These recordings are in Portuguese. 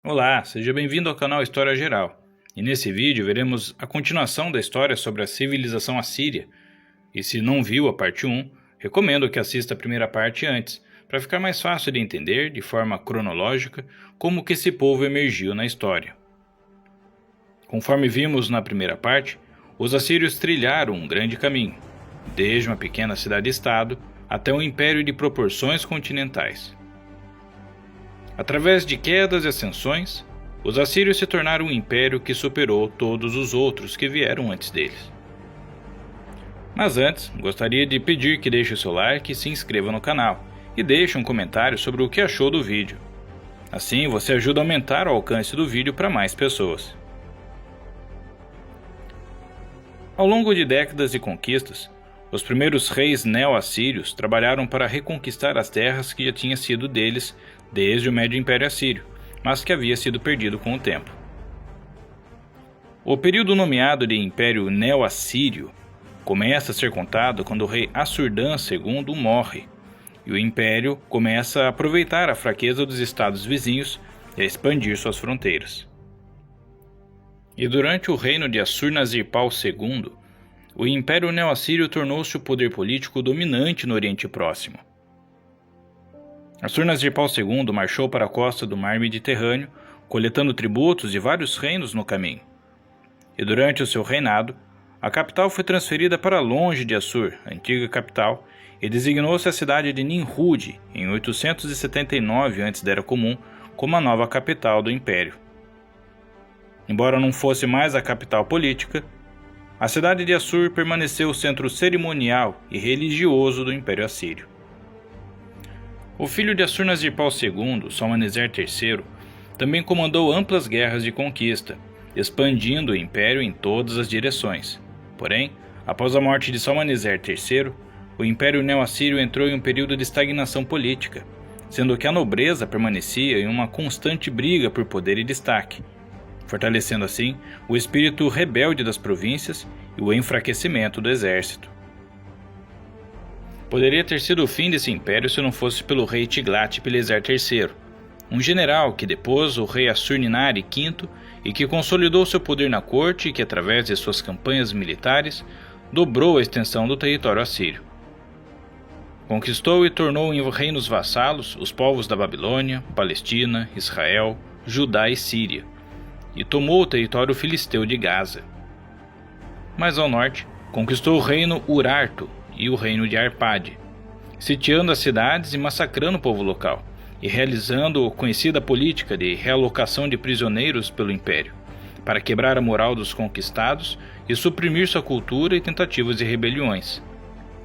Olá, seja bem-vindo ao canal História Geral. E nesse vídeo veremos a continuação da história sobre a civilização assíria. E se não viu a parte 1, recomendo que assista a primeira parte antes, para ficar mais fácil de entender, de forma cronológica, como que esse povo emergiu na história. Conforme vimos na primeira parte, os assírios trilharam um grande caminho, desde uma pequena cidade-estado até um império de proporções continentais. Através de quedas e ascensões, os assírios se tornaram um império que superou todos os outros que vieram antes deles. Mas antes, gostaria de pedir que deixe o seu like e se inscreva no canal, e deixe um comentário sobre o que achou do vídeo. Assim você ajuda a aumentar o alcance do vídeo para mais pessoas. Ao longo de décadas de conquistas, os primeiros reis neo-assírios trabalharam para reconquistar as terras que já tinham sido deles desde o Médio Império Assírio, mas que havia sido perdido com o tempo. O período nomeado de Império Neo-Assírio começa a ser contado quando o rei Assur-dan II morre, e o império começa a aproveitar a fraqueza dos estados vizinhos e a expandir suas fronteiras. E durante o reino de Assur-nazir-pal II, o Império Neo-Assírio tornou-se o poder político dominante no Oriente Próximo. Assur-nazir-pal II marchou para a costa do mar Mediterrâneo, coletando tributos de vários reinos no caminho. E durante o seu reinado, a capital foi transferida para longe de Assur, a antiga capital, e designou-se a cidade de Nimrud, em 879 a.C., como a nova capital do império. Embora não fosse mais a capital política, a cidade de Assur permaneceu o centro cerimonial e religioso do Império Assírio. O filho de Assur-nazir-pal II, Salmaneser III, também comandou amplas guerras de conquista, expandindo o império em todas as direções. Porém, após a morte de Salmaneser III, o Império Neo-Assírio entrou em um período de estagnação política, sendo que a nobreza permanecia em uma constante briga por poder e destaque, fortalecendo assim o espírito rebelde das províncias e o enfraquecimento do exército. Poderia ter sido o fim desse império se não fosse pelo rei Tiglat-Pileser III, um general que depôs o rei Assur-Ninari V e que consolidou seu poder na corte e que, através de suas campanhas militares, dobrou a extensão do território assírio. Conquistou e tornou em reinos vassalos os povos da Babilônia, Palestina, Israel, Judá e Síria, e tomou o território filisteu de Gaza. Mais ao norte, conquistou o reino Urartu e o reino de Arpade, sitiando as cidades e massacrando o povo local, e realizando a conhecida política de realocação de prisioneiros pelo império, para quebrar a moral dos conquistados e suprimir sua cultura e tentativas de rebeliões,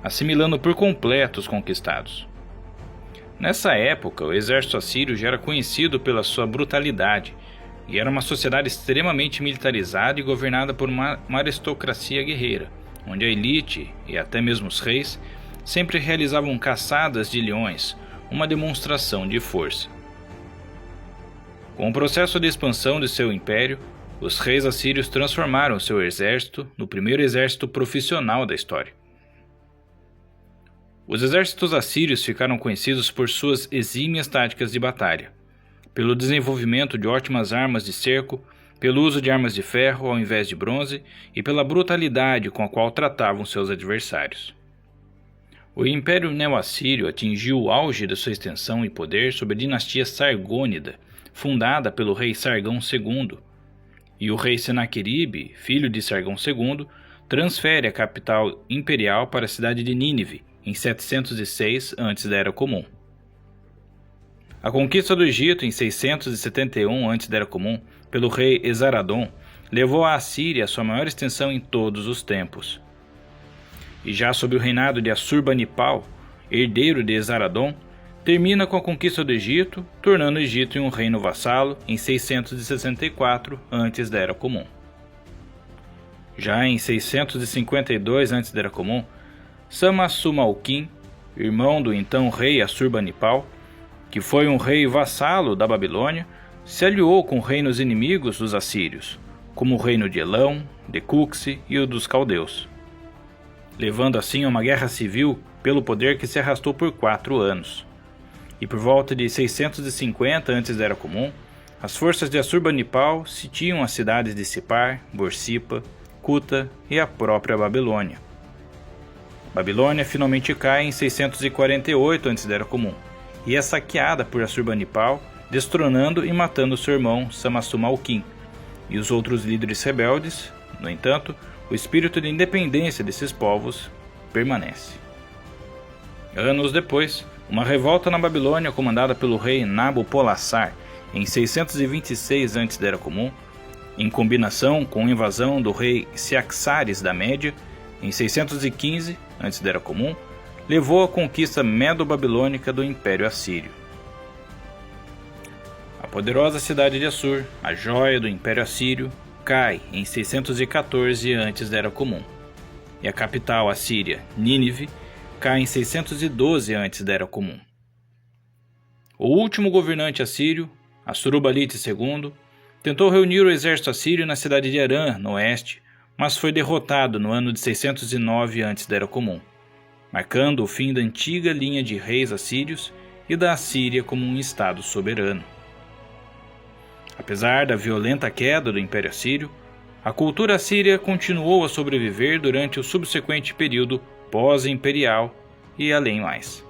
assimilando por completo os conquistados. Nessa época, o exército assírio já era conhecido pela sua brutalidade, e era uma sociedade extremamente militarizada e governada por uma aristocracia guerreira, onde a elite, e até mesmo os reis, sempre realizavam caçadas de leões, uma demonstração de força. Com o processo de expansão de seu império, os reis assírios transformaram seu exército no primeiro exército profissional da história. Os exércitos assírios ficaram conhecidos por suas exímias táticas de batalha, pelo desenvolvimento de ótimas armas de cerco, pelo uso de armas de ferro ao invés de bronze e pela brutalidade com a qual tratavam seus adversários. O Império Neo-Assírio atingiu o auge de sua extensão e poder sob a dinastia Sargônida, fundada pelo rei Sargão II, e o rei Senaqueribe, filho de Sargão II, transfere a capital imperial para a cidade de Nínive, em 706 a.C. A conquista do Egito em 671 a.C., pelo rei Esaradon, levou a Assíria a sua maior extensão em todos os tempos. E já sob o reinado de Assurbanipal, herdeiro de Esaradon, termina com a conquista do Egito, tornando o Egito em um reino vassalo em 664 a.C. Já em 652 a.C., Samassumalkin, irmão do então rei Assurbanipal, que foi um rei vassalo da Babilônia, se aliou com reinos inimigos dos assírios, como o reino de Elão, de Cuxi e o dos caldeus, levando assim a uma guerra civil pelo poder que se arrastou por 4 anos. E por volta de 650 a.C., as forças de Assurbanipal sitiam as cidades de Sipar, Borsippa, Kuta e a própria Babilônia. Babilônia finalmente cai em 648 a.C. e é saqueada por Assurbanipal, destronando e matando seu irmão Samassu-Malkin e os outros líderes rebeldes. No entanto, o espírito de independência desses povos permanece. Anos depois, uma revolta na Babilônia comandada pelo rei Nabopolassar em 626 a.C., em combinação com a invasão do rei Ciaxares da Média em 615 a.C., levou à conquista medo-babilônica do Império Assírio. A poderosa cidade de Assur, a joia do Império Assírio, cai em 614 a.C., e a capital assíria, Nínive, cai em 612 a.C. O último governante assírio, Assurbanipal II, tentou reunir o exército assírio na cidade de Arã, no oeste, mas foi derrotado no ano de 609 a.C., marcando o fim da antiga linha de reis assírios e da Assíria como um estado soberano. Apesar da violenta queda do Império Assírio, a cultura assíria continuou a sobreviver durante o subsequente período pós-imperial e além mais.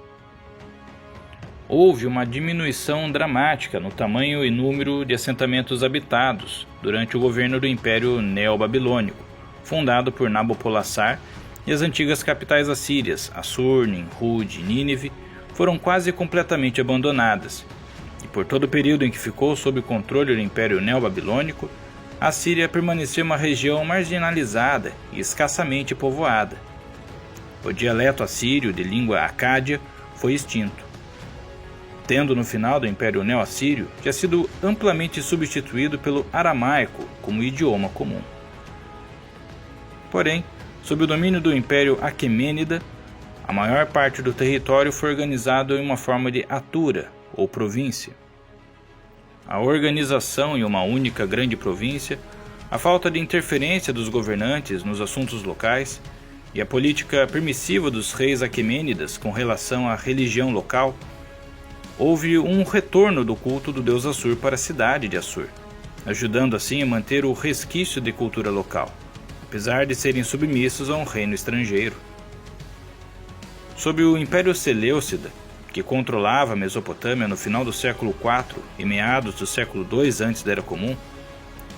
Houve uma diminuição dramática no tamanho e número de assentamentos habitados durante o governo do Império Neobabilônico, fundado por Nabopolassar, e as antigas capitais assírias, Assur, Nimrud e Nínive, foram quase completamente abandonadas, e por todo o período em que ficou sob o controle do Império Neobabilônico, a Síria permaneceu uma região marginalizada e escassamente povoada. O dialeto assírio de língua acádia foi extinto, tendo no final do Império Neo-Assírio já sido amplamente substituído pelo aramaico como idioma comum. Porém, sob o domínio do Império Aquemênida, a maior parte do território foi organizado em uma forma de atura, ou província. A organização em uma única grande província, a falta de interferência dos governantes nos assuntos locais e a política permissiva dos reis aquemênidas com relação à religião local, houve um retorno do culto do deus Assur para a cidade de Assur, ajudando assim a manter o resquício de cultura local, apesar de serem submissos a um reino estrangeiro. Sob o Império Seleucida, que controlava a Mesopotâmia no final do século IV e meados do século II a.C.,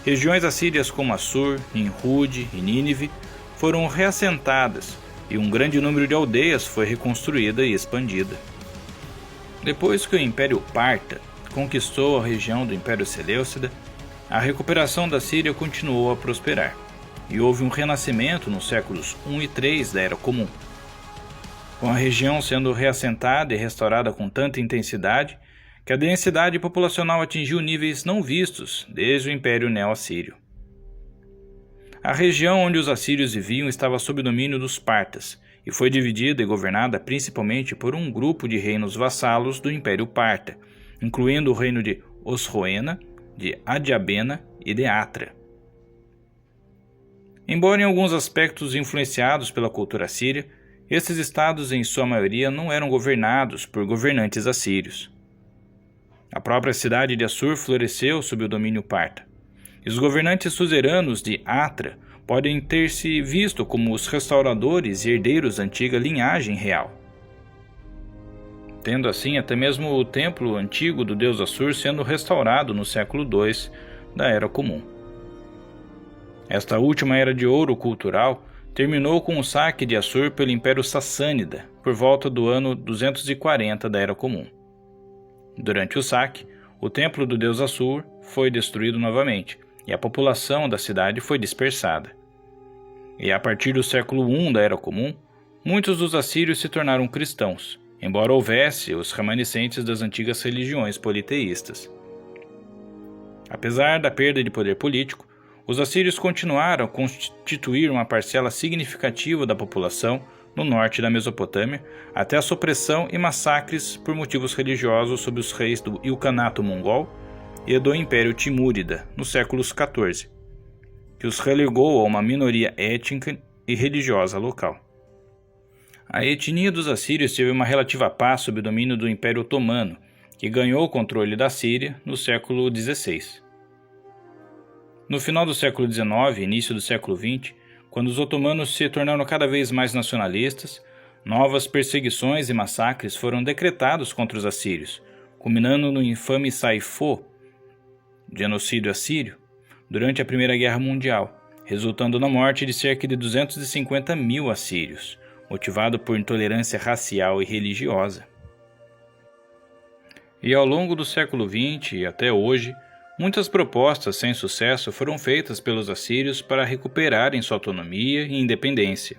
regiões assírias como Assur, Nimrud e Nínive foram reassentadas e um grande número de aldeias foi reconstruída e expandida. Depois que o Império Parta conquistou a região do Império Seleucida, a recuperação da Síria continuou a prosperar, e houve um renascimento nos séculos I e III da Era Comum, com a região sendo reassentada e restaurada com tanta intensidade que a densidade populacional atingiu níveis não vistos desde o Império Neo-Assírio. A região onde os assírios viviam estava sob domínio dos partas e foi dividida e governada principalmente por um grupo de reinos vassalos do Império Parta, incluindo o reino de Osroena, de Adiabena e de Atra. Embora em alguns aspectos influenciados pela cultura assíria, esses estados em sua maioria não eram governados por governantes assírios. A própria cidade de Assur floresceu sob o domínio parta, e os governantes suzeranos de Atra podem ter se visto como os restauradores e herdeiros da antiga linhagem real, tendo assim até mesmo o templo antigo do deus Assur sendo restaurado no século II da Era Comum. Esta última era de ouro cultural terminou com o saque de Assur pelo Império Sassânida por volta do ano 240 da Era Comum. Durante o saque, o templo do deus Assur foi destruído novamente e a população da cidade foi dispersada. E a partir do século I da Era Comum, muitos dos assírios se tornaram cristãos, embora houvesse os remanescentes das antigas religiões politeístas. Apesar da perda de poder político, os assírios continuaram a constituir uma parcela significativa da população no norte da Mesopotâmia, até a supressão e massacres por motivos religiosos sob os reis do Ilkhanato Mongol e do Império Timúrida, nos séculos XIV, que os relegou a uma minoria étnica e religiosa local. A etnia dos assírios teve uma relativa paz sob o domínio do Império Otomano, que ganhou o controle da Síria no século XVI. No final do século XIX e início do século XX, quando os otomanos se tornaram cada vez mais nacionalistas, novas perseguições e massacres foram decretados contra os assírios, culminando no infame Saifo, genocídio assírio, durante a Primeira Guerra Mundial, resultando na morte de cerca de 250 mil assírios, motivado por intolerância racial e religiosa. E ao longo do século XX e até hoje, muitas propostas sem sucesso foram feitas pelos assírios para recuperarem sua autonomia e independência.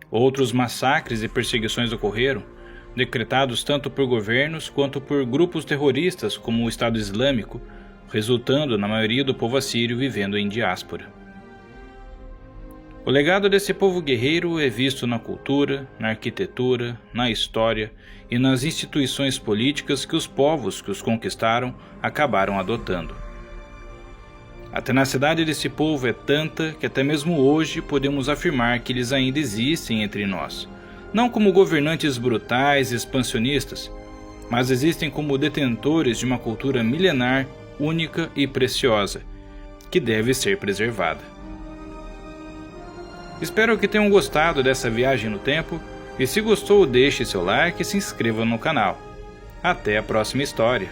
Outros massacres e perseguições ocorreram, decretados tanto por governos quanto por grupos terroristas como o Estado Islâmico, resultando na maioria do povo assírio vivendo em diáspora. O legado desse povo guerreiro é visto na cultura, na arquitetura, na história e nas instituições políticas que os povos que os conquistaram acabaram adotando. A tenacidade desse povo é tanta que até mesmo hoje podemos afirmar que eles ainda existem entre nós, não como governantes brutais e expansionistas, mas existem como detentores de uma cultura milenar, única e preciosa, que deve ser preservada. Espero que tenham gostado dessa viagem no tempo, e se gostou deixe seu like e se inscreva no canal. Até a próxima história!